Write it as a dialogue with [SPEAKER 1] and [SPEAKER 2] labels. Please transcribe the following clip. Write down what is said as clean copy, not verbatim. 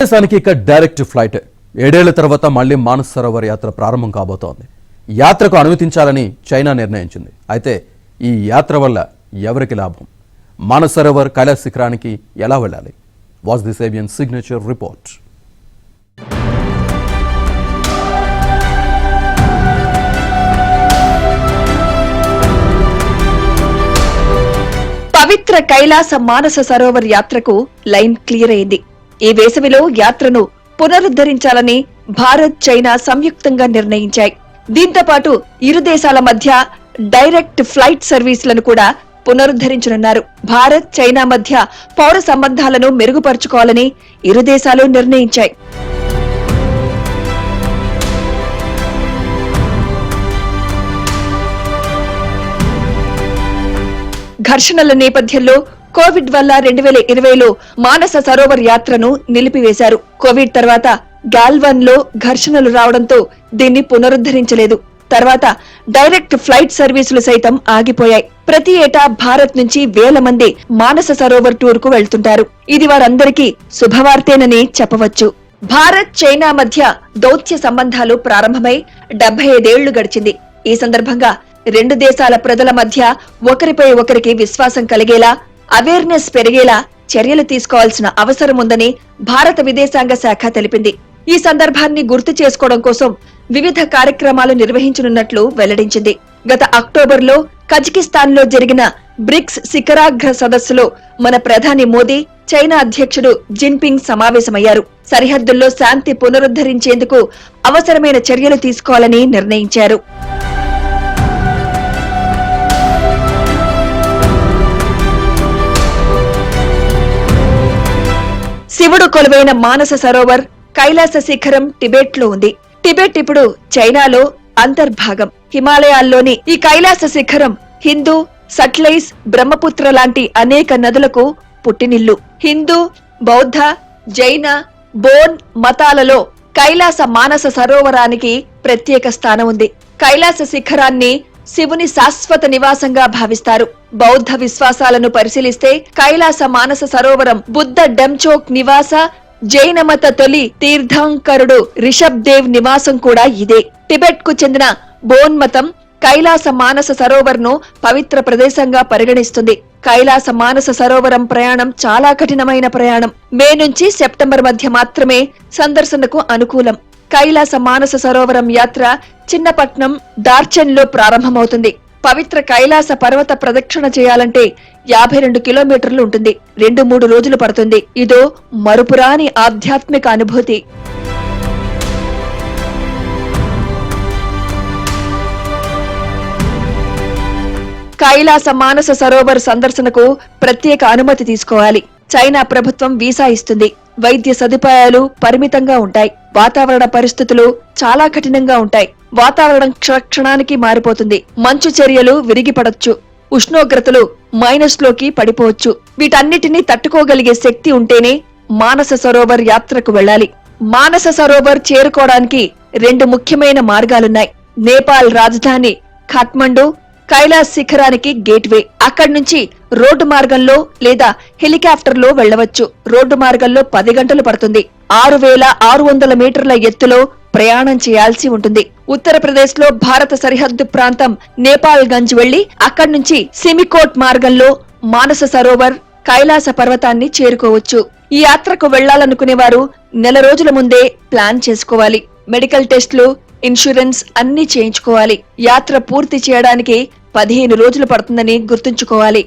[SPEAKER 1] దేశానికి ఇక direct flight 7 ఏళ్ల తర్వాత మళ్లీ మానస్ సరోవర్ యాత్ర ప్రారంభం కాబోతోంది. యాత్రకు అనుమతించాలని చైనా నిర్ణయించింది. అయితే ఈ యాత్ర వల్ల ఎవరికి లాభం? మానస్ సరోవర్ కైలాస్ శిఖరానికి ఎలా వెళ్ళాలి? Watch this ABN signature report.
[SPEAKER 2] పవిత్ర కైలాస మానస సరోవర్ యాత్రకు లైన్ క్లియర్ అయింది. ఈ వేసవిలో యాత్రను పునరుద్ధరించాలని భారత్, చైనా సంయుక్తంగా నిర్ణయించాయి. దీంతో పాటు ఇరు దేశాల మధ్య డైరెక్ట్ ఫ్లైట్ సర్వీసులను కూడా పునరుద్ధరించనున్నారు. భారత్, చైనా మధ్య పౌర సంబంధాలను మెరుగుపరుచుకోవాలని ఇరు దేశాలు నిర్ణయించాయి. ఘర్షణల నేపథ్యంలో కోవిడ్ వల్ల 2020లో మానస సరోవర్ యాత్రను నిలిపివేశారు. కోవిడ్ తర్వాత గాల్వన్ లో ఘర్షణలు రావడంతో దీన్ని పునరుద్ధరించలేదు. తర్వాత డైరెక్ట్ ఫ్లైట్ సర్వీసులు సైతం ఆగిపోయాయి. ప్రతి ఏటా భారత్ నుంచి వేల మంది మానస సరోవర్ టూర్ కు వెళ్తుంటారు. ఇది వారందరికీ శుభవార్తేనని చెప్పవచ్చు. భారత్, చైనా మధ్య దౌత్య సంబంధాలు ప్రారంభమై 75 ఏళ్లు గడిచింది. ఈ సందర్భంగా రెండు దేశాల ప్రజల మధ్య ఒకరిపై ఒకరికి విశ్వాసం కలిగేలా, అవేర్నెస్ పెరిగేలా చర్యలు తీసుకోవాల్సిన అవసరం ఉందని భారత విదేశాంగ శాఖ తెలిపింది. ఈ సందర్భాన్ని గుర్తు చేసుకోవడం కోసం వివిధ కార్యక్రమాలు నిర్వహించనున్నట్లు వెల్లడించింది. గత అక్టోబర్లో కజకిస్తాన్ లో జరిగిన బ్రిక్స్ శిఖరాగ్ర సదస్సులో మన ప్రధాని మోదీ, చైనా అధ్యక్షుడు జిన్పింగ్ సమావేశమయ్యారు. సరిహద్దుల్లో శాంతి పునరుద్ధరించేందుకు అవసరమైన చర్యలు తీసుకోవాలని నిర్ణయించారు. శివుడు కొలువైన మానస సరోవర్ కైలాస శిఖరం టిబెట్ లో ఉంది. టిబెట్ ఇప్పుడు చైనాలో అంతర్భాగం. హిమాలయాల్లోని ఈ కైలాస శిఖరం హిందూ, సట్లైజ్, బ్రహ్మపుత్ర లాంటి అనేక నదులకు పుట్టినిల్లు. హిందూ, బౌద్ధ, జైన, బోన్ మతాలలో కైలాస మానస సరోవరానికి ప్రత్యేక స్థానం ఉంది. కైలాస శిఖరాన్ని శివుని శాశ్వత నివాసంగా భావిస్తారు. బౌద్ధ విశ్వాసాలను పరిశీలిస్తే కైలాస మానస సరోవరం బుద్ధ డెమ్చోక్ నివాస, జైన మత తొలి తీర్థంకరుడు రిషబ్ దేవ్ నివాసం కూడా ఇదే. టిబెట్ కు చెందిన బోన్ మతం కైలాస మానస సరోవర్ ను పవిత్ర ప్రదేశంగా పరిగణిస్తుంది. కైలాస మానస సరోవరం ప్రయాణం చాలా కఠినమైన ప్రయాణం. మే నుంచి సెప్టెంబర్ మధ్య మాత్రమే సందర్శనకు అనుకూలం. కైలాస మానస సరోవరం యాత్ర చిన్నపట్నం దార్చన్ లో ప్రారంభమవుతుంది. పవిత్ర కైలాస పర్వత ప్రదక్షిణ చేయాలంటే 52 కిలోమీటర్లు ఉంటుంది. 2-3 రోజులు పడుతుంది. ఇదో మరుపురాని ఆధ్యాత్మిక అనుభూతి. కైలాస మానస సరోవర్ సందర్శనకు ప్రత్యేక అనుమతి తీసుకోవాలి. చైనా ప్రభుత్వం వీసా ఇస్తుంది. వైద్య సదుపాయాలు పరిమితంగా ఉంటాయి. వాతావరణ పరిస్థితులు చాలా కఠినంగా ఉంటాయి. వాతావరణం క్షణానికి మారిపోతుంది. మంచు చర్యలు విరిగిపడొచ్చు. ఉష్ణోగ్రతలు మైనస్లోకి పడిపోవచ్చు. వీటన్నిటినీ తట్టుకోగలిగే శక్తి ఉంటేనే మానస సరోవర్ యాత్రకు వెళ్లాలి. మానస సరోవర్ చేరుకోవడానికి 2 ముఖ్యమైన మార్గాలున్నాయి. నేపాల్ రాజధాని ఖాట్మండు కైలాస్ శిఖరానికి గేట్వే. అక్కడి నుంచి రోడ్డు మార్గంలో లేదా హెలికాప్టర్ లో వెళ్లవచ్చు. రోడ్డు మార్గంలో 10 గంటలు పడుతుంది. 6600 మీటర్ల ఎత్తులో ప్రయాణం చేయాల్సి ఉంటుంది. ఉత్తరప్రదేశ్ లో భారత సరిహద్దు ప్రాంతం నేపాల్ గంజ్ వెళ్లి అక్కడి నుంచి సిమికోట్ మార్గంలో మానస సరోవర్ కైలాస పర్వతాన్ని చేరుకోవచ్చు. ఈ యాత్రకు వెళ్లాలనుకునేవారు నెల రోజుల ముందే ప్లాన్ చేసుకోవాలి. మెడికల్ టెస్టులు, ఇన్సూరెన్స్ అన్ని చేయించుకోవాలి. యాత్ర పూర్తి చేయడానికి 15 రోజులు పడుతుందని గుర్తుంచుకోవాలి.